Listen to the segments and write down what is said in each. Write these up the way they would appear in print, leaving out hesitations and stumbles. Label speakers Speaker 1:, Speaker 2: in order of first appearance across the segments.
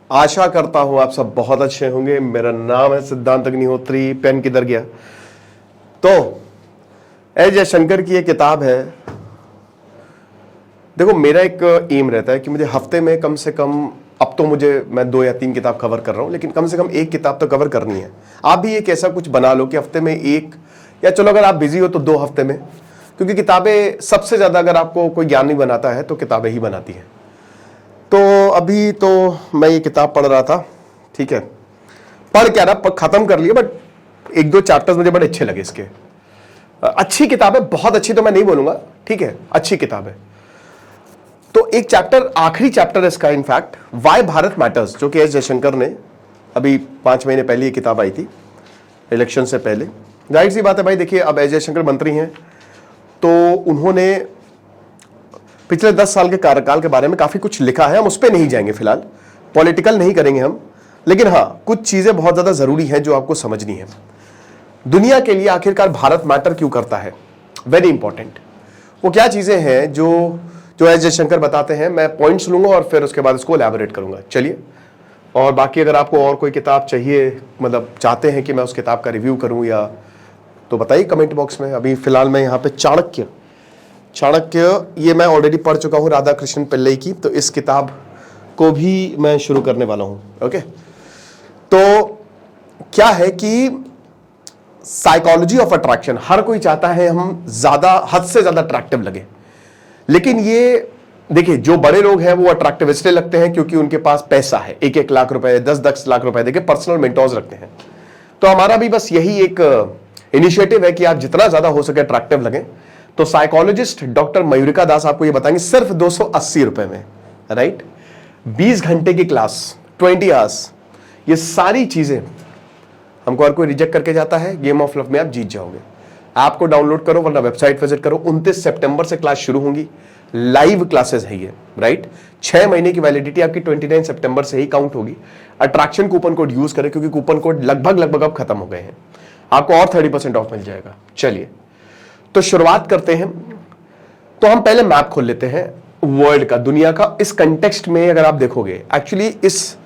Speaker 1: आशा करता हूं आप सब बहुत अच्छे होंगे। मेरा नाम है सिद्धांत अग्निहोत्री। पेन किधर गया? तो ए जयशंकर की ये किताब है। देखो, मेरा एक एम रहता है कि मुझे हफ्ते में कम से कम, अब तो मैं 2 या 3 किताब कवर कर रहा हूं, लेकिन कम से कम 1 किताब तो कवर करनी है। आप भी एक ऐसा कुछ बना लो कि हफ्ते में 1, या चलो अगर आप बिजी हो तो 2 हफ्ते में, क्योंकि किताबें सबसे ज्यादा अगर आपको कोई ज्ञानी बनाता है तो किताबें ही बनाती हैं। तो अभी तो मैं ये किताब पढ़ रहा था, ठीक है, पढ़ क्या रहा, खत्म कर लिया, बट 1-2 चैप्टर्स मुझे बड़े अच्छे लगे इसके। अच्छी किताब है, बहुत अच्छी तो मैं नहीं बोलूंगा, ठीक है, अच्छी किताब है। तो एक चैप्टर, आखिरी चैप्टर है इसका इनफैक्ट, वाई भारत मैटर्स, जो कि एस जयशंकर ने अभी 5 महीने पहले ये किताब आई थी, इलेक्शन से पहले। जाहिर सी बात है भाई, देखिए अब एस जयशंकर मंत्री हैं तो उन्होंने पिछले 10 साल के कार्यकाल के बारे में काफी कुछ लिखा है। हम उस पर नहीं जाएंगे फिलहाल, पॉलिटिकल नहीं करेंगे हम, लेकिन हाँ कुछ चीजें बहुत ज्यादा जरूरी हैं जो आपको समझनी है। दुनिया के लिए आखिरकार भारत मैटर क्यों करता है, वेरी इंपॉर्टेंट। वो क्या चीजें हैं जो एस जयशंकर बताते हैं। मैं पॉइंट्स लूंगा और फिर उसके बाद इसको एलैबोरेट करूंगा। चलिए, और बाकी अगर आपको और कोई किताब चाहिए, मतलब चाहते हैं कि मैं उस किताब का रिव्यू करूं या, तो बताइए कमेंट बॉक्स में। अभी फिलहाल मैं यहाँ पे चाणक्य ये मैं ऑलरेडी पढ़ चुका हूँ, राधा कृष्ण पिल्लई की, तो इस किताब को भी मैं शुरू करने वाला हूँ। ओके, तो क्या है कि साइकोलॉजी ऑफ अट्रैक्शन, हर कोई चाहता है हम ज्यादा, हद से ज्यादा अट्रैक्टिव लगे। लेकिन ये देखिए, जो बड़े लोग हैं वो अट्रैक्टिव इसलिए लगते हैं क्योंकि उनके पास पैसा है, 1-1 लाख रुपए, 10-10 लाख रुपए देके पर्सनल मेंटोर्स रखते हैं। तो हमारा भी बस यही एक इनिशिएटिव है कि आप जितना ज्यादा हो सके अट्रैक्टिव लगें। तो साइकोलॉजिस्ट डॉक्टर मयूरिका दास आपको ये बताएंगे सिर्फ 280 रुपए में, राइट? 20 घंटे की क्लास, 20 आवर्स, ये सारी चीजें हमको हर कोई रिजेक्ट करके जाता है। गेम ऑफ लव में आप जीत जाओगे। ऐप को डाउनलोड करो वरना वेबसाइट विजिट करो। 29 सितंबर से क्लास शुरू होंगी, लाइव क्लासेस है ये, राइट? 6 महीने की वैलिडिटी आपकी 29 सितंबर से ही काउंट होगी। अट्रैक्शन कूपन कोड यूज करें क्योंकि कूपन कोड लगभग अब खत्म हो गए हैं, आपको और 30% ऑफ मिल जाएगा। चलिए, तो शुरुआत करते हैं। तो हम पहले मैप खोल लेते हैं वर्ल्ड का, दुनिया का। इस कंटेक्स्ट में अगर आप देखोगे, एक्चुअली इस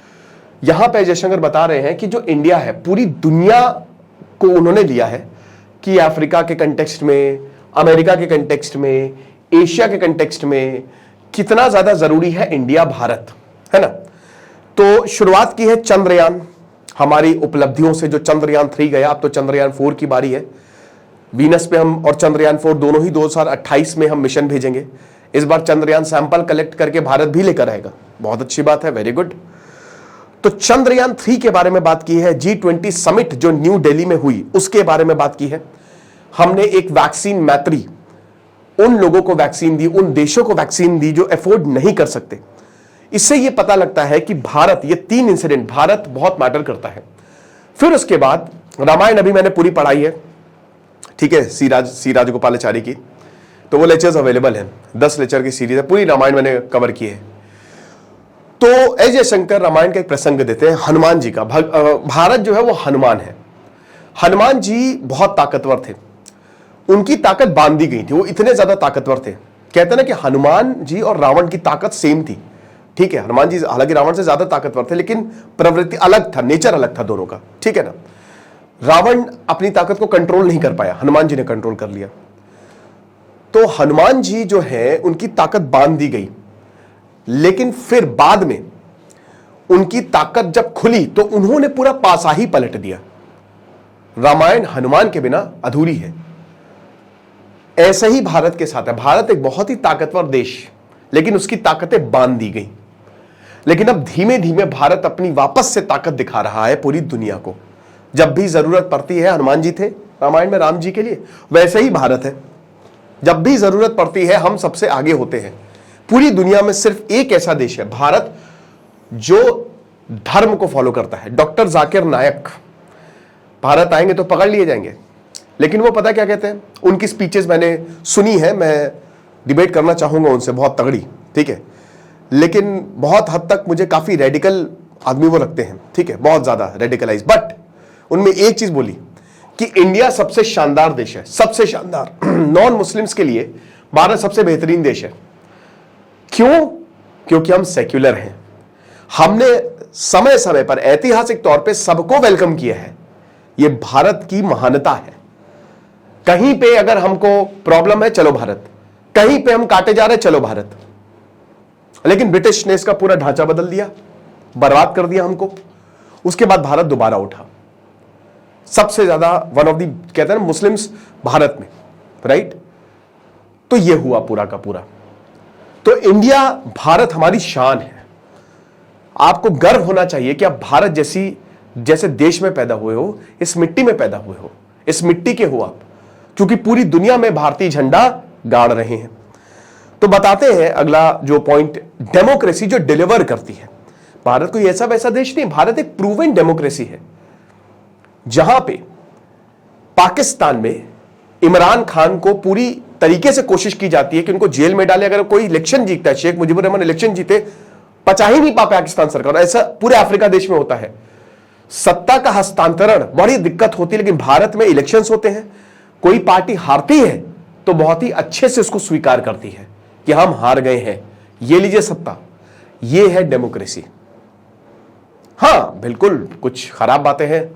Speaker 1: यहां पे जयशंकर बता रहे हैं कि जो इंडिया है, पूरी दुनिया को उन्होंने लिया है कि अफ्रीका के कंटेक्स्ट में, अमेरिका के कंटेक्स्ट में, एशिया के कंटेक्स्ट में कितना ज्यादा जरूरी है इंडिया भारत, है ना? तो शुरुआत की है चंद्रयान, हमारी उपलब्धियों से। जो चंद्रयान 3 गया, अब तो चंद्रयान 4 की बारी है। वीनस पे हम और चंद्रयान 4 दोनों ही 2028 में हम मिशन भेजेंगे। इस बार चंद्रयान सैंपल कलेक्ट करके भारत भी लेकर आएगा, बहुत अच्छी बात है, वेरी गुड। तो चंद्रयान 3 के बारे में बात की है। G20 समिट जो न्यू दिल्ली में हुई उसके बारे में बात की है। हमने एक वैक्सीन मैत्री, उन लोगों को वैक्सीन दी, उन देशों को वैक्सीन दी जो अफोर्ड नहीं कर सकते। इससे यह पता लगता है कि भारत, ये 3 इंसिडेंट, भारत बहुत मैटर करता है। फिर उसके बाद रामायण अभी मैंने पूरी पढ़ाई है, ठीक है, सी राजगोपालाचारी की, तो वो लेक्चर्स अवेलेबल हैं। 10 लेक्चर की सीरीज है, पूरी रामायण मैंने कवर की है। तो एस जयशंकर रामायण का एक प्रसंग देते हैं हनुमान जी का। भारत जो है वो हनुमान है। हनुमान जी बहुत ताकतवर थे, उनकी ताकत बांध दी गई थी, वो इतने ज्यादा ताकतवर थे। कहते हैं ना कि हनुमान जी और रावण की ताकत सेम थी, ठीक है। हनुमान जी हालांकि रावण से ज्यादा ताकतवर थे, लेकिन प्रवृत्ति अलग था, नेचर अलग था दोनों का, ठीक है ना। रावण अपनी ताकत को कंट्रोल नहीं कर पाया, हनुमान जी ने कंट्रोल कर लिया। तो हनुमान जी जो है उनकी ताकत बांध दी गई, लेकिन फिर बाद में उनकी ताकत जब खुली तो उन्होंने पूरा पासा ही पलट दिया। रामायण हनुमान के बिना अधूरी है। ऐसा ही भारत के साथ है। भारत एक बहुत ही ताकतवर देश, लेकिन उसकी ताकतें बांध दी गई। लेकिन अब धीमे धीमे भारत अपनी वापस से ताकत दिखा रहा है पूरी दुनिया को। जब भी जरूरत पड़ती है, हनुमान जी थे रामायण में राम जी के लिए, वैसे ही भारत है। जब भी जरूरत पड़ती है हम सबसे आगे होते हैं। पूरी दुनिया में सिर्फ एक ऐसा देश है भारत जो धर्म को फॉलो करता है। डॉक्टर जाकिर नायक भारत आएंगे तो पकड़ लिए जाएंगे, लेकिन वो पता क्या कहते हैं, उनकी स्पीचेस मैंने सुनी है, मैं डिबेट करना चाहूंगा उनसे, बहुत तगड़ी, ठीक है, लेकिन बहुत हद तक मुझे काफी रेडिकल आदमी वो लगते हैं, ठीक है, बहुत ज्यादा रेडिकलाइज। बट उनमें एक चीज बोली कि इंडिया सबसे शानदार देश है, सबसे शानदार। नॉन मुस्लिम्स के लिए भारत सबसे बेहतरीन देश है। क्यों? क्योंकि हम सेक्युलर हैं। हमने समय समय पर ऐतिहासिक तौर पे सबको वेलकम किया है, यह भारत की महानता है। कहीं पे अगर हमको प्रॉब्लम है, चलो भारत, कहीं पे हम काटे जा रहे, चलो भारत। लेकिन ब्रिटिश ने इसका पूरा ढांचा बदल दिया, बर्बाद कर दिया हमको। उसके बाद भारत दोबारा उठा, सबसे ज्यादा वन ऑफ दी कहते हैं ना मुस्लिम्स भारत में, राइट। तो यह हुआ पूरा का पूरा। तो इंडिया, भारत हमारी शान है। आपको गर्व होना चाहिए कि आप भारत जैसे देश में पैदा हुए हो, इस मिट्टी में पैदा हुए हो, इस मिट्टी के हो आप, क्योंकि पूरी दुनिया में भारतीय झंडा गाड़ रहे हैं। तो बताते हैं अगला जो पॉइंट, डेमोक्रेसी जो डिलीवर करती है। भारत कोई ऐसा वैसा देश नहीं, भारत एक प्रूवन डेमोक्रेसी है। जहां पे पाकिस्तान में इमरान खान को पूरी तरीके से कोशिश की जाती है कि उनको जेल में डाले। अगर कोई इलेक्शन जीतता है, शेख मुजीबुर रहमान इलेक्शन जीते, पचा ही नहीं पा पाकिस्तान सरकार। ऐसा पूरे अफ्रीका देश में होता है। सत्ता का हस्तांतरण बड़ी दिक्कत होती है, लेकिन भारत में इलेक्शंस होते हैं, कोई पार्टी हारती है तो बहुत ही अच्छे से उसको स्वीकार करती है कि हम हार गए हैं, ये लीजिए सत्ता। ये है डेमोक्रेसी। हां बिल्कुल कुछ खराब बातें हैं,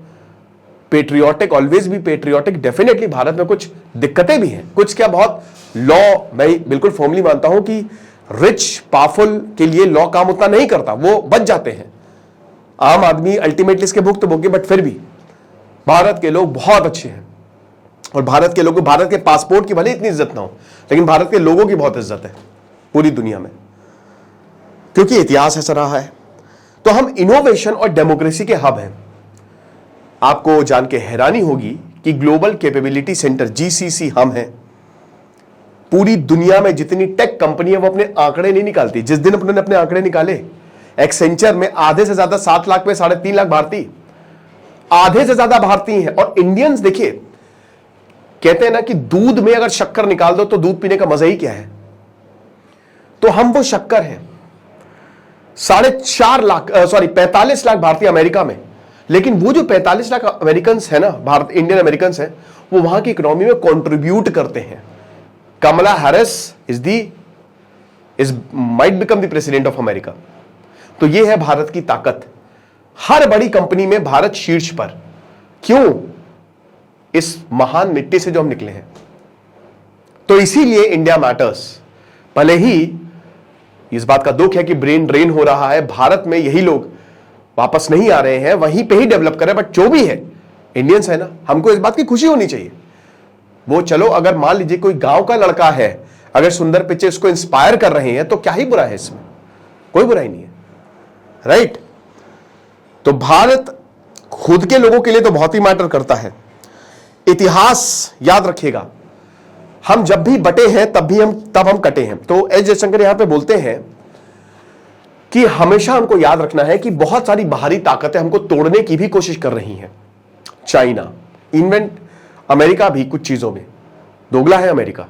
Speaker 1: पेट्रियोटिक, ऑलवेज भी पेट्रियोटिक, डेफिनेटली भारत में कुछ दिक्कतें भी हैं, कुछ क्या बहुत लॉ, मैं बिल्कुल फॉर्मली मानता हूं कि रिच पावरफुल के लिए लॉ काम उतना नहीं करता, वो बच जाते हैं। आम आदमी अल्टीमेटली इसके भुगत भोगे, बट फिर भी भारत के लोग बहुत अच्छे हैं। और भारत के लोगों, भारत के पासपोर्ट की भले इतनी इज्जत ना हो, लेकिन भारत के लोगों की बहुत इज्जत है पूरी दुनिया में, क्योंकि इतिहास ऐसा रहा है। तो हम इनोवेशन और डेमोक्रेसी के हब हैं। आपको जान के हैरानी होगी कि ग्लोबल कैपेबिलिटी सेंटर जीसीसी हम हैं। पूरी दुनिया में जितनी टेक कंपनी है वो अपने आंकड़े नहीं निकालती। जिस दिन उन्होंने अपने आंकड़े निकाले, एक्सेंचर में आधे से ज्यादा 7 लाख में 3.5 लाख भारतीय, आधे से ज्यादा भारतीय हैं। और इंडियंस देखिए, कहते हैं ना कि दूध में अगर शक्कर निकाल दो तो दूध पीने का मजा ही क्या है। तो हम वो शक्कर हैं। 45 लाख भारतीय अमेरिका में, लेकिन वो जो 45 लाख अमेरिकन है ना, भारत इंडियन अमेरिकन है, वो वहां की इकोनॉमी में कंट्रीब्यूट करते हैं। Kamala Harris might become the president of America. तो ये है भारत की ताकत। हर बड़ी कंपनी में भारत शीर्ष पर। क्यों? इस महान मिट्टी से जो हम निकले हैं। तो इसीलिए इंडिया मैटर्स। भले ही इस बात का दुख है कि ब्रेन ड्रेन हो रहा है, भारत में यही लोग वापस नहीं आ रहे हैं, वहीं पे ही डेवलप कर रहे हैं, बट जो भी है इंडियंस है ना, हमको इस बात की खुशी होनी चाहिए। वो चलो, अगर मान लीजिए कोई गांव का लड़का है, अगर सुंदर पिक्चर उसको इंस्पायर कर रहे हैं तो क्या ही बुरा है इसमें, कोई बुराई नहीं है, राइट। तो भारत खुद के लोगों के लिए तो बहुत ही मैटर करता है। इतिहास याद रखिएगा, हम जब भी बटे हैं तब हम कटे हैं। तो एस जयशंकर यहां पे बोलते हैं कि हमेशा हमको याद रखना है कि बहुत सारी बाहरी ताकतें हमको तोड़ने की भी कोशिश कर रही हैं। चाइना, अमेरिका भी कुछ चीजों में दोगला है, अमेरिका,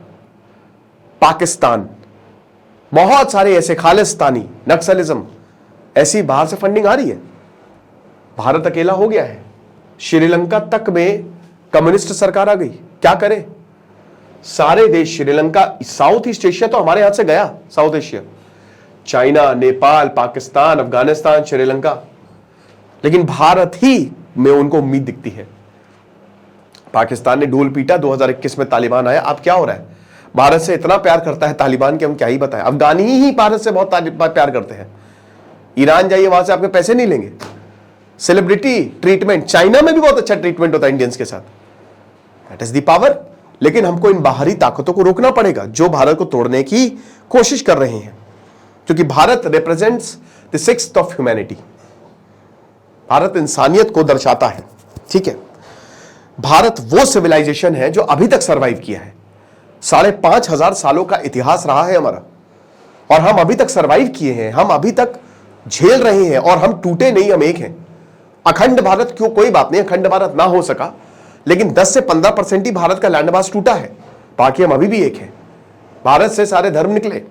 Speaker 1: पाकिस्तान, बहुत सारे ऐसे खालिस्तानी नक्सलिज्म, ऐसी बाहर से फंडिंग आ रही है। भारत अकेला हो गया है। श्रीलंका तक में कम्युनिस्ट सरकार आ गई, क्या करे सारे देश। श्रीलंका, साउथ ईस्ट एशिया तो हमारे यहां से गया, south Asia, China, Nepal, Pakistan, Afghanistan, Sri Lanka, लेकिन भारत ही में उनको उम्मीद दिखती है। पाकिस्तान ने ढोल पीटा, 2021 में तालिबान आया, अब क्या हो रहा है? भारत से इतना प्यार करता है तालिबान कि हम क्या ही बताएं। अफगानी ही भारत से बहुत प्यार करते हैं। ईरान जाइए, वहां से आपके पैसे नहीं लेंगे। सेलिब्रिटी ट्रीटमेंट, चाइना में भी बहुत अच्छा ट्रीटमेंट होता है इंडियंस के साथ। That is the power. लेकिन हमको इन बाहरी ताकतों को रोकना पड़ेगा जो भारत को तोड़ने की कोशिश कर रहे हैं, क्योंकि Bharat represents the sixth of humanity. Bharat इंसानियत को दर्शाता है, ठीक है। भारत वो सिविलाइजेशन है जो अभी तक सरवाइव किया है। 5,500 सालों का इतिहास रहा है हमारा, और हम अभी तक सरवाइव किए हैं, हम अभी तक झेल रहे हैं, और हम टूटे नहीं, हम एक हैं। अखंड भारत क्यों, कोई बात नहीं, अखंड भारत ना हो सका, लेकिन 10 से 15% ही भारत का लैंड मास टूटा है, बाकी हम अभी भी एक हैं। भारत से सारे धर्म निकले।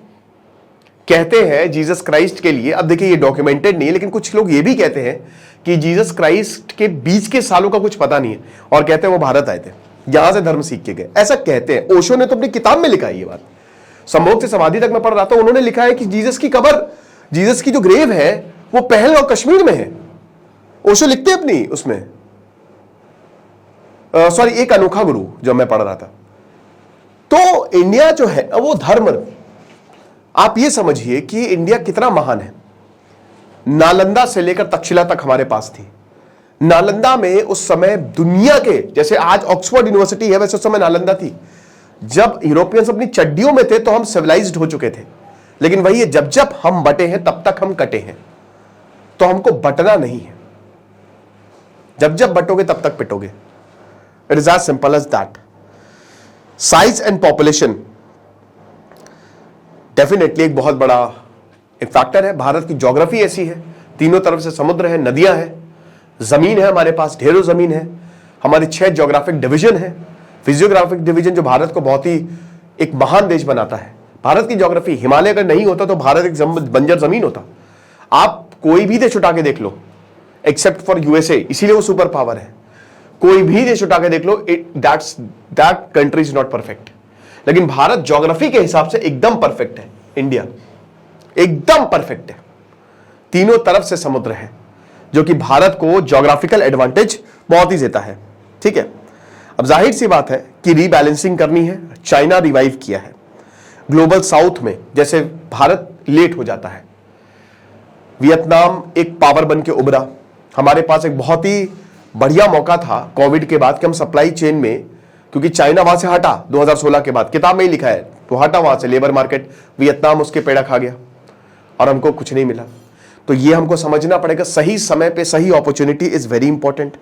Speaker 1: कहते हैं जीसस क्राइस्ट के लिए, अब देखिए ये डॉक्यूमेंटेड नहीं है, लेकिन कुछ लोग ये भी कहते हैं कि जीसस क्राइस्ट के 20 के सालों का कुछ पता नहीं है, और कहते हैं वो भारत आए थे, यहां से धर्म सीख के गए, ऐसा कहते हैं। ओशो ने तो अपनी किताब में लिखा है ये बात, संभोग से समाधि तक मैं पढ़ रहा था, उन्होंने लिखा है कि जीसस की कब्र, जीसस की जो ग्रेव है वो पहलगांव कश्मीर में है। ओशो लिखते हैं अपनी उसमें, सॉरी, एक अनोखा गुरु जो मैं पढ़ रहा था। तो इंडिया जो है वो धर्म, आप ये समझिए कि इंडिया कितना महान है। नालंदा से लेकर तक्षशिला तक हमारे पास थी। नालंदा में उस समय दुनिया के, जैसे आज ऑक्सफोर्ड यूनिवर्सिटी है, वैसे उस समय नालंदा थी। जब यूरोपियंस अपनी चड्डियों में थे तो हम सिविलाइज्ड हो चुके थे। लेकिन वही है, जब जब हम बटे हैं तब तक हम कटे हैं। तो हमको बटना नहीं है, जब जब बटोगे तब तक पिटोगे। It is as simple as that. Size and population definitely एक बहुत बड़ा एक फैक्टर है। भारत की ज्योग्राफी ऐसी है, तीनों तरफ से समुद्र है, नदियां हैं, जमीन है, हमारे पास ढेरों जमीन है। हमारी 6 ज्योग्राफिक डिवीजन है। फिजियोग्राफिक डिवीजन जो भारत को बहुत ही एक महान देश बनाता है। भारत की ज्योग्राफी, हिमालय अगर नहीं होता तो भारत एक बंजर जमीन होता। आप कोई भी देश उठा के देख लो, एक्सेप्ट फॉर यूएसए, इसीलिए वो सुपर पावर है। कोई भी देश उठा के देख लो, that country is not perfect. लेकिन भारत ज्योग्राफी के हिसाब से एकदम परफेक्ट है। इंडिया एकदम परफेक्ट है, तीनों तरफ से समुद्र है, जो कि भारत को ज्योग्राफिकल एडवांटेज बहुत ही देता है। ठीक है, अब जाहिर सी बात है कि रीबैलेंसिंग करनी है। चाइना रिवाइव किया है ग्लोबल साउथ में, जैसे भारत लेट हो जाता है। वियतनाम एक पावर बन के उभरा। हमारे पास एक बहुत ही बढ़िया मौका था कोविड के बाद कि हम सप्लाई चेन में, क्योंकि चाइना वहां से हटा 2016 के बाद, किताब में ही लिखा है, तो हटा वहां से लेबर मार्केट, वियतनाम उसके पेड़ा खा गया और हमको कुछ नहीं मिला। तो ये हमको समझना पड़ेगा, सही समय पे सही opportunity is very important.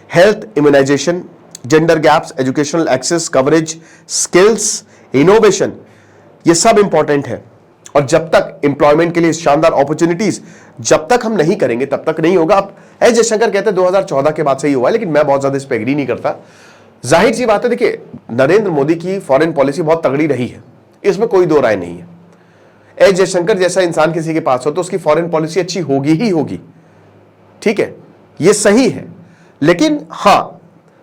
Speaker 1: Health, immunisation, gender gaps, educational access, coverage, skills, innovation, ये सब इंपॉर्टेंट है। और जब तक एम्प्लॉयमेंट के लिए शानदार अपॉर्चुनिटीज जब तक हम नहीं करेंगे तब तक नहीं होगा। अब एस जयशंकर कहते हैं 2014 के बाद से ही हुआ है, लेकिन मैं बहुत ज्यादा इस पर एग्री नहीं करता। जाहिर सी बात है, देखिए नरेंद्र मोदी की फॉरेन पॉलिसी बहुत तगड़ी रही है, इसमें कोई दो राय नहीं है। एस जयशंकर जैसा इंसान किसी के पास हो तो उसकी फॉरेन पॉलिसी अच्छी होगी ही होगी। ठीक है, ये सही है। लेकिन हां,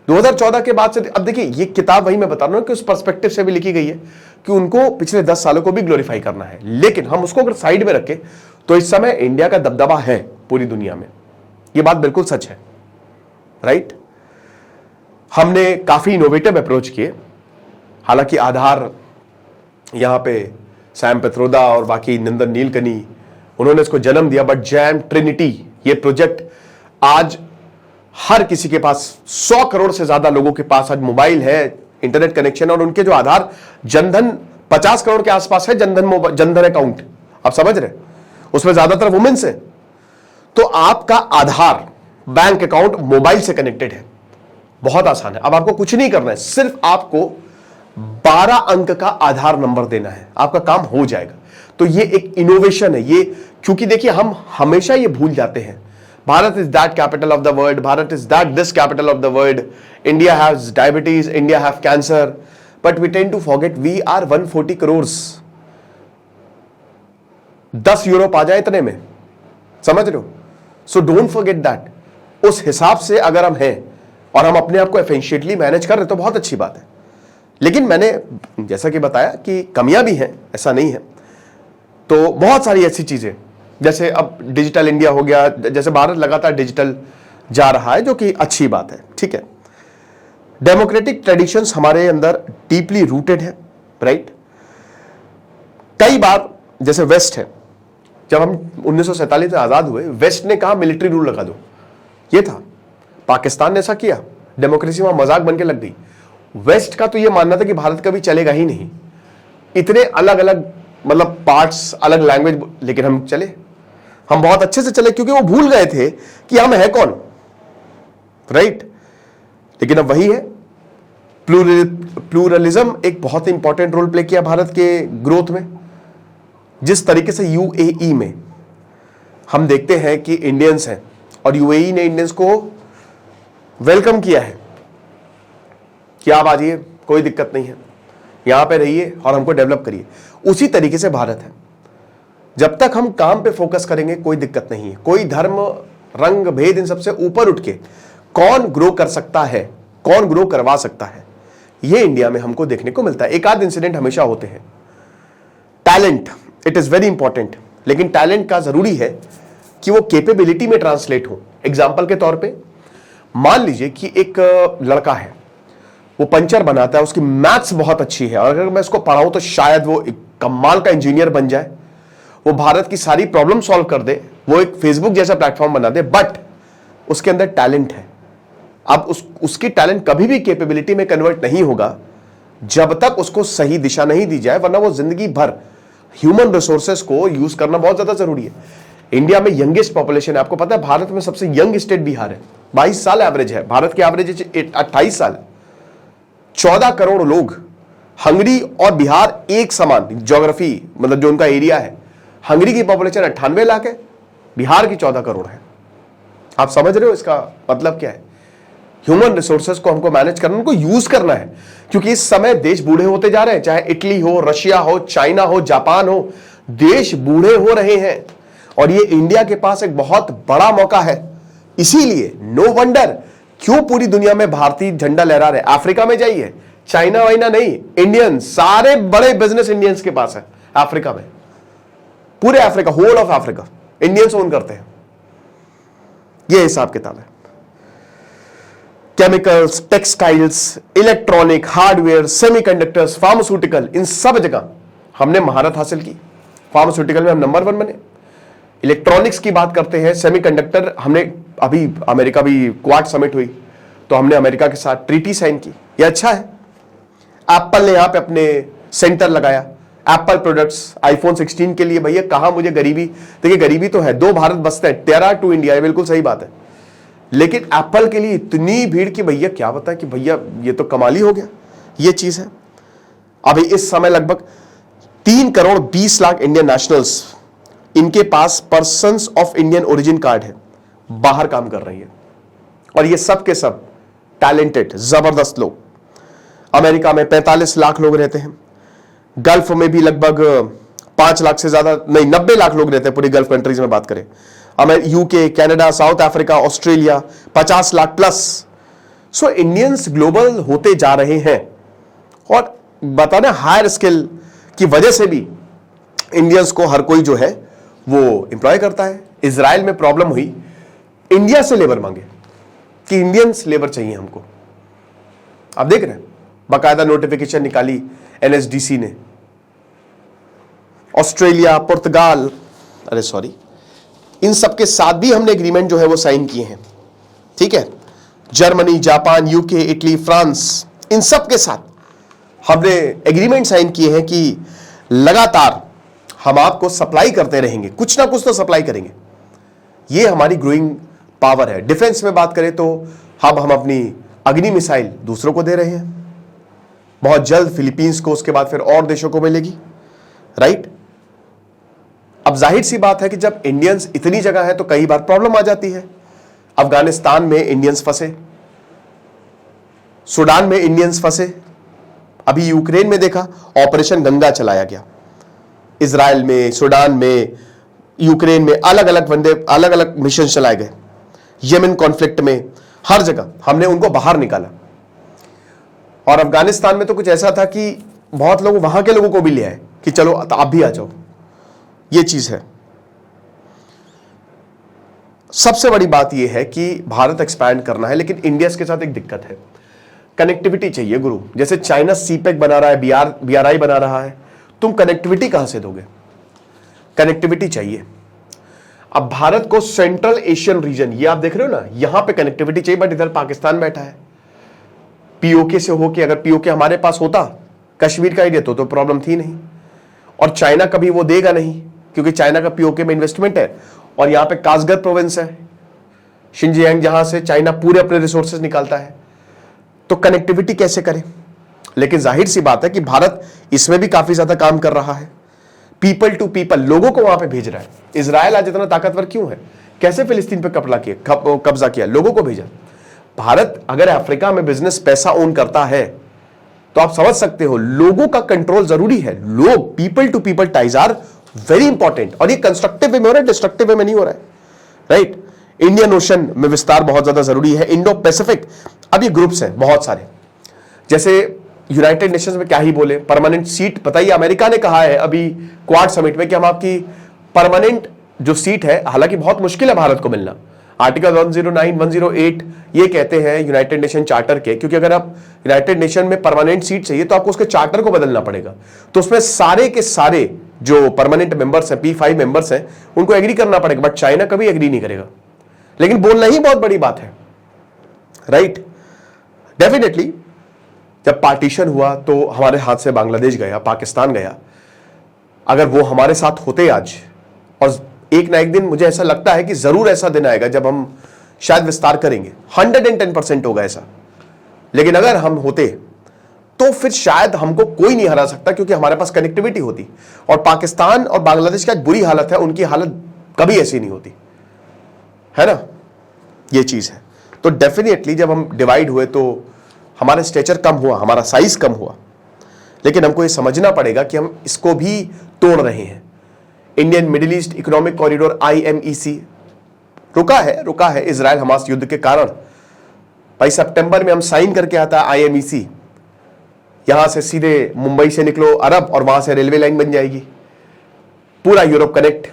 Speaker 1: 2014 के बाद से अब देखिए, ये किताब वही मैं बता रहा हूं कि उस पर्सपेक्टिव से भी लिखी गई है कि उनको पिछले 10 सालों को भी ग्लोरीफाई करना है। लेकिन हम उसको अगर साइड में रखें तो इस समय इंडिया का दबदबा है पूरी दुनिया में, ये बात बिल्कुल सच है। राइट, हमने काफी इनोवेटिव अप्रोच किए। हालांकि आधार यहां पे सैम पित्रोदा और बाकी नंदन नीलकनी, उन्होंने इसको जन्म दिया, बट जैम ट्रिनिटी ये प्रोजेक्ट आज हर किसी के पास, 100 करोड़ से ज्यादा लोगों के पास आज मोबाइल है, इंटरनेट कनेक्शन, और उनके जो आधार, जनधन 50 करोड़ के आसपास है जनधन अकाउंट, आप समझ रहे, उसमें ज्यादातर वुमेन्स है। तो आपका आधार बैंक अकाउंट मोबाइल से कनेक्टेड है, बहुत आसान है। अब आपको कुछ नहीं करना है, सिर्फ आपको 12 अंक का आधार नंबर देना है, आपका काम हो जाएगा। तो ये एक इनोवेशन है ये, क्योंकि देखिए हम हमेशा ये भूल जाते हैं, Bharat is that capital of the world, Bharat is that this capital of the world, India has diabetes, India have cancer, but we tend to forget we are 140 crore. 10 Europe आ जाए इतने में, समझ रहे हो? So don't forget that. उस हिसाब से अगर हम हैं और हम अपने आप को एफिशिएंटली मैनेज कर रहे तो बहुत अच्छी बात है। लेकिन मैंने जैसा कि बताया कि कमियां भी हैं, ऐसा नहीं है। तो बहुत सारी ऐसी चीजें, जैसे अब डिजिटल इंडिया हो गया, जैसे भारत लगातार डिजिटल जा रहा है, जो कि अच्छी बात है। ठीक है, डेमोक्रेटिक ट्रेडिशंस हमारे अंदर डीपली रूटेड है। राइट, कई बार जैसे वेस्ट है, जब हम 1947 में आजाद हुए, वेस्ट ने कहा मिलिट्री रूल लगा दो, ये था। पाकिस्तान ने ऐसा किया, डेमोक्रेसी वहां मजाक बन के लग गई। वेस्ट का तो ये मानना था कि भारत कभी चलेगा ही नहीं, इतने अलग अलग मतलब पार्ट्स, अलग लैंग्वेज, लेकिन हम चले, हम बहुत अच्छे से चले, क्योंकि वो भूल गए थे कि हम है कौन। राइट, लेकिन अब वही है, प्लूरलिज्म एक बहुत इंपॉर्टेंट रोल प्ले किया भारत के ग्रोथ में। जिस तरीके से यूएई में हम देखते हैं कि इंडियंस हैं और यूएई ने इंडियंस को वेलकम किया है कि आप आ जाइए, कोई दिक्कत नहीं है, यहां पे रहिए और हमको डेवलप करिए, उसी तरीके से भारत है। जब तक हम काम पे फोकस करेंगे कोई दिक्कत नहीं है। कोई धर्म, रंग, भेद, इन सबसे ऊपर उठ के कौन ग्रो कर सकता है, कौन ग्रो करवा सकता है, ये इंडिया में हमको देखने को मिलता है। एक आध इंसिडेंट हमेशा होते हैं। Talent, it is very important, लेकिन टैलेंट का जरूरी है कि वो कैपेबिलिटी में ट्रांसलेट हो। एग्जाम्पल के तौर पे मान लीजिए कि एक लड़का है, वो पंचर बनाता है, उसकी मैथ्स बहुत अच्छी है, और अगर मैं उसको पढ़ाऊं तो शायद वो एक कमाल का इंजीनियर बन जाए, वो भारत की सारी प्रॉब्लम सॉल्व कर दे, वो एक फेसबुक जैसा प्लेटफॉर्म बना दे, बट उसके अंदर टैलेंट है। अब उसकी टैलेंट कभी भी कैपेबिलिटी में कन्वर्ट नहीं होगा जब तक उसको सही दिशा नहीं दी जाए, वरना वो जिंदगी भर ह्यूमन रिसोर्सेस को यूज करना बहुत ज्यादा जरूरी है। इंडिया में यंगेस्ट पॉपुलेशन है, आपको पता है भारत में सबसे यंग स्टेट बिहार है, 22 साल एवरेज है, भारत की एवरेज 28 साल, 14 करोड़ लोग। हंगरी और बिहार एक समान ज्योग्राफी, मतलब जो उनका एरिया है, हंगरी की पॉपुलेशन 98 लाख है, बिहार की 14 करोड़ है। आप समझ रहे हो इसका मतलब क्या है? ह्यूमन रिसोर्सेज को हमको मैनेज करना, उनको यूज करना है, क्योंकि इस समय देश बूढ़े होते जा रहे हैं, चाहे इटली हो, रशिया हो, चाइना हो, जापान हो, देश बूढ़े हो रहे हैं, और ये इंडिया के पास एक बहुत बड़ा मौका है। इसीलिए नो वंडर क्यों पूरी दुनिया में भारतीय झंडा लहरा रहे। अफ्रीका में जाइए, चाइना वाइना नहीं, इंडियन, सारे बड़े बिजनेस इंडियंस के पास है अफ्रीका में, पूरे Africa, whole of Africa Indians own करते हैं। ये हिसाब किताब है। Chemicals, textiles, electronic, hardware, semiconductors, pharmaceutical, इन सब जगह हमने महारत हासिल की। फार्मास्यूटिकल में हम नंबर 1 बने। इलेक्ट्रॉनिक्स की बात करते हैं, सेमीकंडक्टर, हमने अभी अमेरिका भी क्वाड समिट हुई तो हमने अमेरिका के साथ ट्रीटी साइन की, ये अच्छा है। एप्पल ने यहां पे अपने सेंटर लगाया, एप्पल प्रोडक्ट्स, आईफोन 16 के लिए। भैया कहां मुझे गरीबी, देखिए गरीबी तो है, 2 भारत बसते हैं, टेरा टू इंडिया, ये बिल्कुल सही बात है, लेकिन एप्पल के लिए इतनी भीड़ की भैया क्या बताएं कि भैया ये तो कमाल ही हो गया, ये चीज है। अभी इस समय लगभग 3 करोड़ 20 लाख इंडियन नेशनल्स, इनके पास persons of Indian origin card है, बाहर काम कर रही है, और ये सब के सब टैलेंटेड जबरदस्त लोग। अमेरिका में 45 लाख लोग रहते हैं, गल्फ में भी लगभग 5 लाख से ज्यादा नहीं, 90 लाख लोग रहते हैं पूरी गल्फ कंट्रीज में बात करें। UK, Canada, South Africa, Australia 50 lakh plus. So Indians global होते जा रहे हैं, और बताना हायर स्किल की वजह से भी इंडियंस को हर कोई जो है वो एम्प्लॉय करता है। इजराइल में प्रॉब्लम हुई, इंडिया से लेबर मांगे कि इंडियंस लेबर चाहिए हमको। आप देख रहे हैं, बाकायदा नोटिफिकेशन निकाली एनएसडीसी ने। ऑस्ट्रेलिया, पुर्तगाल, इन सब के साथ भी हमने एग्रीमेंट जो है वो साइन किए हैं, ठीक है। Germany, Japan, UK, Italy, France, इन सब के साथ हमने एग्रीमेंट साइन किए हैं कि लगातार हम आपको सप्लाई करते रहेंगे, कुछ ना कुछ तो सप्लाई करेंगे। ये हमारी ग्रोइंग पावर है। डिफेंस में बात करें तो अब हम अपनी अग्नि मिसाइल दूसरों को दे रहे हैं, बहुत जल्द फिलीपींस को, उसके बाद फिर और देशों को मिलेगी, राइट। अब जाहिर सी बात है कि जब इंडियंस इतनी जगह है तो कई बार प्रॉब्लम आ जाती है। अफगानिस्तान में इंडियंस फंसे, सूडान में इंडियंस फंसे, अभी यूक्रेन में देखा ऑपरेशन गंगा चलाया गया। इजराइल में, सूडान में, यूक्रेन में अलग अलग मिशन चलाए गए। येमेन कॉन्फ्लिक्ट में, हर जगह हमने उनको बाहर निकाला। और अफगानिस्तान में तो कुछ ऐसा था कि बहुत लोग वहां के लोगों को भी ले आए कि चलो आप भी आ जाओ, ये चीज है। सबसे बड़ी बात यह है कि भारत एक्सपैंड करना है, लेकिन इंडिया के साथ एक दिक्कत है, कनेक्टिविटी चाहिए गुरु। जैसे चाइना सीपेक बना रहा है, बीआरआई बना रहा है, तुम कनेक्टिविटी कहां से दोगे? कनेक्टिविटी चाहिए। अब भारत को सेंट्रल एशियन रीजन, ये आप देख रहे हो ना, यहां पे कनेक्टिविटी चाहिए, बट इधर पाकिस्तान बैठा है। पीओके से होके, अगर पीओके हमारे पास होता कश्मीर का ही देते तो प्रॉब्लम थी नहीं। और चाइना कभी वो देगा नहीं, क्योंकि चाइना का पीओके में इन्वेस्टमेंट है, और यहां पे कासगर प्रोविंस है, शिनजियांग, जहां से चाइना पूरे अपने रिसोर्सेज निकालता है। तो कनेक्टिविटी कैसे करें? लेकिन जाहिर सी बात है कि भारत इसमें भी काफी ज्यादा काम कर रहा है। पीपल टू पीपल, लोगों को वहां पे भेज रहा है। इजराइल आज इतना ताकतवर क्यों है? कैसे फिलिस्तीन पे कब्जा किया? लोगों को भेजा। भारत अगर अफ्रीका में बिजनेस पैसा ओन करता है तो आप समझ सकते हो लोगों का कंट्रोल जरूरी है। लोग, people to people ties are very important, और ये कंस्ट्रक्टिव वे में हो रहा है, डिस्ट्रक्टिव वे में नहीं हो रहा है, राइट। इंडियन ओशन में विस्तार बहुत ज्यादा जरूरी है। इंडो पैसिफिक, अब ये ग्रुप्स हैं बहुत सारे, जैसे यूनाइटेड नेशंस में क्या ही बोले, परमानेंट सीट बताइए। अमेरिका ने कहा है अभी क्वाड समिट में कि हम आपकी परमानेंट जो सीट है, हालांकि बहुत मुश्किल है भारत को मिलना। आर्टिकल 109, 108 ये कहते हैं यूनाइटेड नेशन चार्टर के, क्योंकि अगर आप यूनाइटेड नेशन में परमानेंट सीट चाहिए तो आपको उसके चार्टर को बदलना पड़ेगा। तो उसमें सारे के सारे जो परमानेंट मेंबर्स हैं, P5 मेंबर्स हैं, उनको एग्री करना पड़ेगा। बट चाइना कभी एग्री नहीं करेगा, लेकिन बोलना ही बहुत बड़ी बात है, राइट। डेफिनेटली जब पार्टीशन हुआ तो हमारे हाथ से बांग्लादेश गया, पाकिस्तान गया। अगर वो हमारे साथ होते आज, और एक ना एक दिन मुझे ऐसा लगता है कि जरूर ऐसा दिन आएगा जब हम शायद विस्तार करेंगे, 110% होगा ऐसा। लेकिन अगर हम होते तो फिर शायद हमको कोई नहीं हरा सकता, क्योंकि हमारे पास कनेक्टिविटी होती। और पाकिस्तान और बांग्लादेश की आज बुरी हालत है, उनकी हालत कभी ऐसी नहीं होती, है ना, ये चीज है। तो डेफिनेटली जब हम डिवाइड हुए तो हमारा स्टेचर कम हुआ, हमारा साइज कम हुआ, लेकिन हमको ये समझना पड़ेगा कि हम इसको भी तोड़ रहे हैं। Indian middle east economic corridor IMEC रुका है इजराइल हमास युद्ध के कारण। भाई सितंबर में हम साइन करके आता है IMEC, यहां से सीधे मुंबई से निकलो अरब, और वहां से रेलवे लाइन बन जाएगी, पूरा यूरोप कनेक्ट।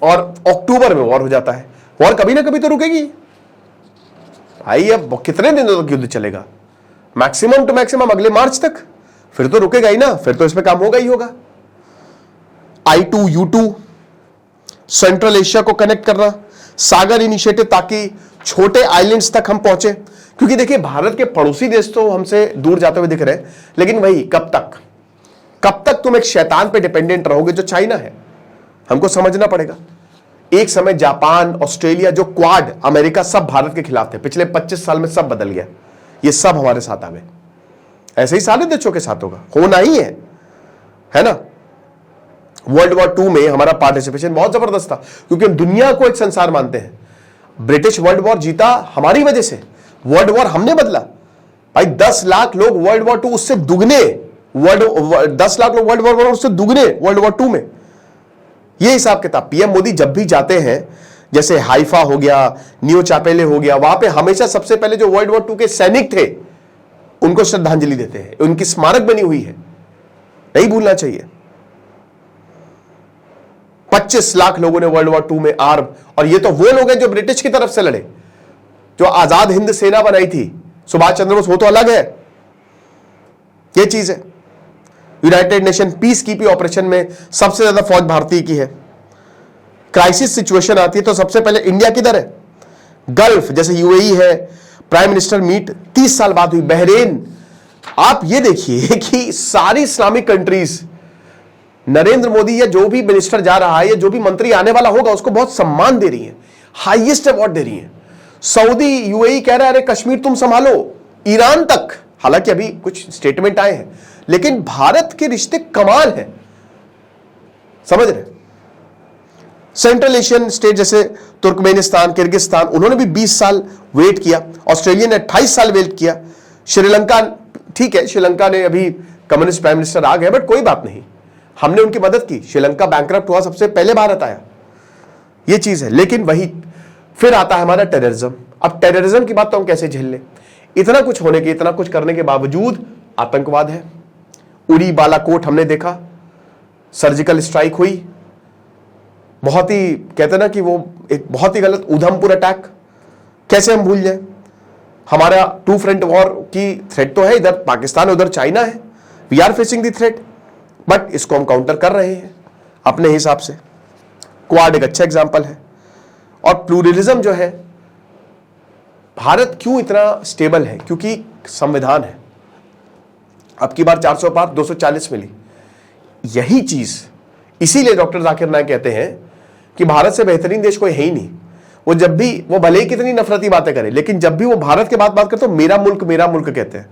Speaker 1: और अक्टूबर में वॉर हो जाता है। वॉर कभी ना कभी तो रुकेगी भाई। अब कितने दिनों तक युद्ध चलेगा? मैक्सिमम टू मैक्सिमम अगले मार्च तक, फिर तो रुकेगा ही ना, फिर तो इसमें काम होगा ही होगा। I2U2 सेंट्रल एशिया को कनेक्ट करना, सागर इनिशिएटिव, ताकि छोटे आइलैंड्स तक हम पहुंचे। क्योंकि देखिए भारत के पड़ोसी देश तो हमसे दूर जाते हुए दिख रहे हैं, लेकिन वही कब तक तुम एक शैतान पे डिपेंडेंट रहोगे जो चाइना है। हमको समझना पड़ेगा। एक समय जापान, ऑस्ट्रेलिया, जो क्वाड, अमेरिका, सब भारत के खिलाफ थे। पिछले 25 साल में सब बदल गया, ये सब हमारे साथ आ गए। ऐसे ही सारे देशों के साथ होगा, होना ही है ना। वर्ल्ड वॉर 2 में हमारा पार्टिसिपेशन बहुत जबरदस्त था, क्योंकि हम दुनिया को एक संसार मानते हैं। ब्रिटिश वर्ल्ड वॉर जीता हमारी वजह से, वर्ल्ड वॉर हमने बदला। भाई 10 लाख लोग वर्ल्ड वॉर 2 उससे दुगने, 10 लाख लोग वर्ल्ड वॉर 1 उससे दुगने वर्ल्ड वॉर 2 में। ये हिसाब किताब पीएम मोदी जब भी जाते हैं, जैसे हाइफा हो गया, न्यू चापेले हो गया, वहां पे हमेशा सबसे पहले जो वर्ल्ड वॉर 2 के सैनिक थे उनको श्रद्धांजलि देते हैं। उनकी स्मारक बनी हुई है, नहीं भूलना चाहिए। 25 लाख लोगों ने वर्ल्ड वॉर 2 में आर्म, और ये तो वो लोग हैं जो ब्रिटिश की तरफ से लड़े, जो आजाद हिंद सेना बनाई थी, सुभाष चंद्र बोस, वो तो अलग है, ये चीज है। United nation peace keeping operation में सबसे ज्यादा फौज भारतीय की है। क्राइसिस सिचुएशन आती है तो सबसे पहले इंडिया किधर है? गल्फ, जैसे UAE है, प्राइम मिनिस्टर मीट 30 साल बाद हुई। बहरेन, आप ये देखिए कि सारी इस्लामिक कंट्रीज, नरेंद्र मोदी या जो भी मिनिस्टर जा रहा है या जो भी मंत्री आने वाला होगा उसको बहुत सम्मान दे रही है, हाईएस्ट अवार्ड दे रही है। सऊदी, UAE कह रहा है अरे कश्मीर तुम संभालो, ईरान तक, हालांकि अभी कुछ स्टेटमेंट आए हैं, लेकिन भारत के रिश्ते कमाल है, समझ रहे। सेंट्रल एशियन स्टेट जैसे तुर्कमेनिस्तान, किर्गिस्तान, उन्होंने भी 20 साल वेट किया। ऑस्ट्रेलिया ने 28 साल वेट किया। श्रीलंका, ठीक है, श्रीलंका ने अभी कम्युनिस्ट प्राइम मिनिस्टर आ गए, बट कोई बात नहीं, हमने उनकी मदद की। श्रीलंका बैंकरप्ट हुआ, सबसे पहले भारत आया, ये चीज है। लेकिन वही फिर आता है हमारा टेररिज्म। अब टेररिज्म की बात तो हम कैसे झेल लें? इतना कुछ होने के, इतना कुछ करने के बावजूद आतंकवाद है। उरी बालाकोट हमने देखा, सर्जिकल स्ट्राइक हुई, बहुत ही, कहते ना कि वो एक बहुत ही गलत उधमपुर अटैक, कैसे हम भूल जाएं? हमारा 2 फ्रंट वॉर की थ्रेट तो है, इधर पाकिस्तान है, उधर चाइना है। We are facing the threat, but इसको हम काउंटर कर रहे हैं अपने हिसाब से। क्वाड एक अच्छा एग्जांपल है। और प्लूरलिज्म जो है, भारत क्यों इतना स्टेबल है? क्योंकि संविधान है। अब की बार 400 पार 240 मिली, यही चीज, इसीलिए डॉक्टर जाकिर नायक कहते हैं कि भारत से बेहतरीन देश कोई है ही नहीं। वो जब भी, वो भले ही कितनी नफरती बातें करे, लेकिन जब भी वो भारत के बात करते तो मेरा मुल्क कहते हैं,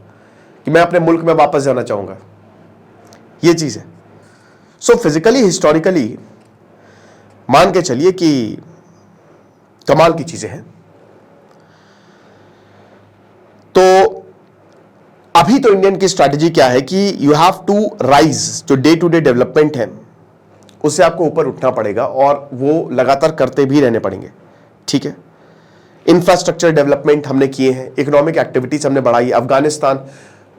Speaker 1: कि मैं अपने मुल्क में वापस जाना चाहूंगा, ये चीज है। सो फिजिकली, हिस्टोरिकली मान के चलिए कि कमाल की चीजें हैं। तो अभी तो इंडियन की स्ट्रैटेजी क्या है कि यू हैव टू राइज, जो डे टू डे डेवलपमेंट है उससे आपको ऊपर उठना पड़ेगा, और वो लगातार करते भी रहने पड़ेंगे, ठीक है। इंफ्रास्ट्रक्चर डेवलपमेंट हमने किए हैं, इकोनॉमिक एक्टिविटीज हमने बढ़ाई। अफगानिस्तान,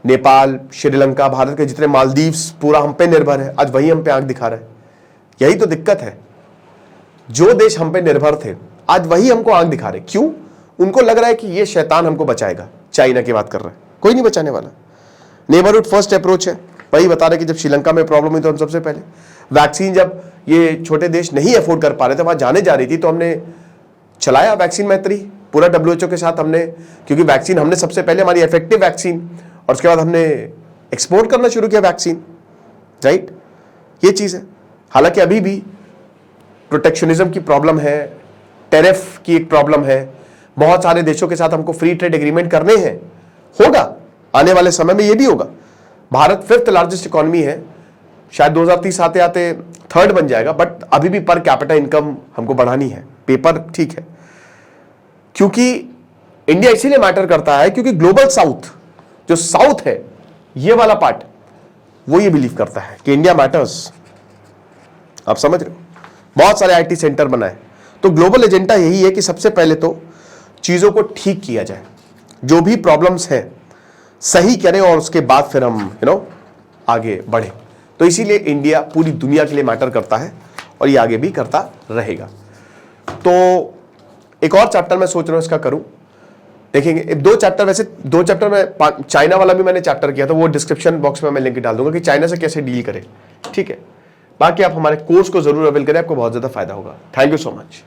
Speaker 1: नेपाल, श्रीलंका, भारत के जितने, मालदीव्स, पूरा हम पे निर्भर है, आज वही हम पे आंख दिखा रहे हैं। यही तो दिक्कत है, जो देश हम पे निर्भर थे आज वही हमको आंख दिखा रहे। क्यों? उनको लग रहा है कि ये शैतान हमको बचाएगा। चाइना की बात कर रहा है, कोई नहीं बचाने वाला। नेबरहुड फर्स्ट अप्रोच है, वही बता रहे कि जब श्रीलंका में प्रॉब्लम हुई तो हम सबसे पहले वैक्सीन, जब ये छोटे देश नहीं अफोर्ड कर पा रहे थे, वहां जाने जा रही थी, तो हमने चलाया वैक्सीन मैत्री पूरा WHO के साथ हमने, क्योंकि वैक्सीन हमने सबसे पहले, हमारी इफेक्टिव वैक्सीन, और उसके बाद हमने एक्सपोर्ट करना शुरू किया वैक्सीन, राइट। ये चीज है। हालांकि अभी भी प्रोटेक्शनिज्म की प्रॉब्लम है, टेरिफ की एक प्रॉब्लम है, बहुत सारे देशों के साथ हमको फ्री ट्रेड एग्रीमेंट करने हैं, होगा आने वाले समय में, ये भी होगा। भारत 5th लार्जेस्ट इकोनॉमी है, शायद 2030 आते आते 3rd बन जाएगा, बट अभी भी पर कैपिटा इनकम हमको बढ़ानी है। पेपर ठीक है, क्योंकि इंडिया इसीलिए मैटर करता है क्योंकि ग्लोबल साउथ, जो साउथ है ये वाला पार्ट, वो ये बिलीव करता है कि इंडिया मैटर्स। आप समझ रहे हो? बहुत सारे IT सेंटर बनाए, तो ग्लोबल एजेंडा यही है कि सबसे पहले तो चीजों को ठीक किया जाए, जो भी प्रॉब्लम्स हैं सही करें, और उसके बाद फिर हम आगे बढ़े। तो इसीलिए इंडिया पूरी दुनिया के लिए मैटर करता है, और ये आगे भी करता रहेगा। तो एक और चैप्टर मैं सोच रहा हूं इसका करूं, देखेंगे 2 चैप्टर, वैसे 2 चैप्टर में चाइना वाला भी मैंने चैप्टर किया था, वो डिस्क्रिप्शन बॉक्स में मैं लिंक डाल दूंगा कि चाइना से कैसे डील करें, ठीक है। बाकी आप हमारे कोर्स को जरूर अवेल करें, आपको बहुत ज्यादा फायदा होगा। Thank you so much.